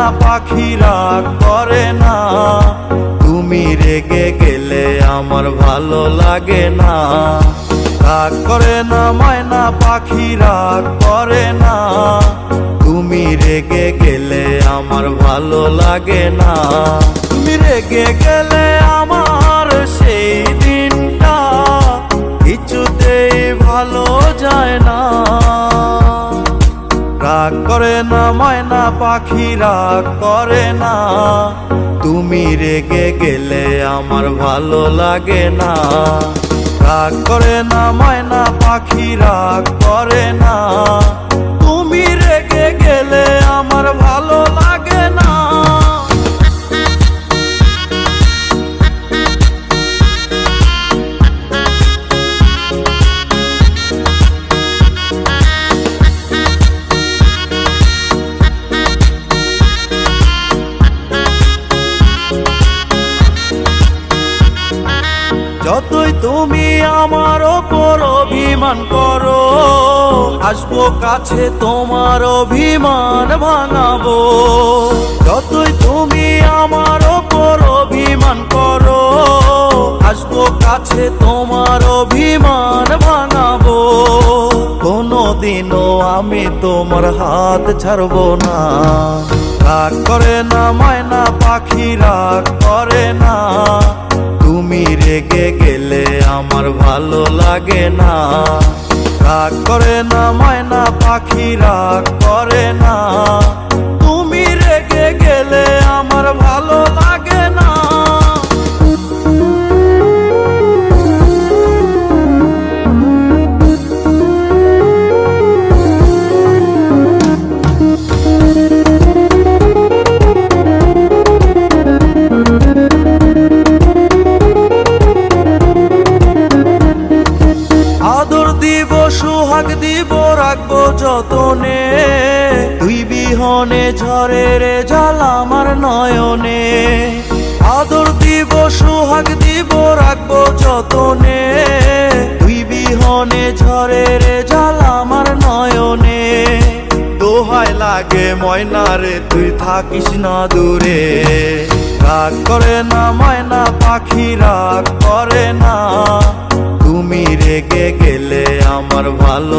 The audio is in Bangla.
ময়না পাখি রাগ করে না, তুমি রেগে গেলে আমার ভালো লাগে না। রাগ করে না ময়না পাখি রাগ করে না, তুমি রেগে গেলে আমার ভালো লাগে না। তুমি রেগে গেলে আমার সেই দিনটা কিছুতেই ভালো যায় না। রাগ করে না ময়না পাখি রাগ করে না, তুমি রেগে গেলে আমার ভালো লাগে না। রাগ করে না ময়না পাখি রাগ করে না, তুমি রেগে গেলে আমার ভালো লাগে না। যতই তুমি আমার ওপর অভিমান করো, আসবো কাছে তোমার অভিমান ভাঙাবো। যতই তুমি আমার ওপর অভিমান করো, আসবো কাছে তোমার অভিমান ভাঙাবো। কোনোদিনও আমি তোমার হাত ছাড়বো না। রাগ করে না ময়না পাখি রাগ করে না, তুমি রেগে গেলে আমার ভালো লাগে না। রাগ করে না ময়না পাখি রাগ করে না, তুমি রেগে গেলে আমার ভালো লাগে না। আদর দিব সোহাগ দিব রাখবো যতনে, তুই বিহনে ঝরে রে জল আমার নয়নে। আদর দিব সোহাগ দিব রাখবো যতনে, তুই বিহনে ঝরে রে জল আমার নয়নে। দোহাই লাগে ময়না রে তুই থাকিস না দূরে। রাগ করে না ময়না পাখি রাগ করে না, তুমি রেগে গেলে আমার ভালো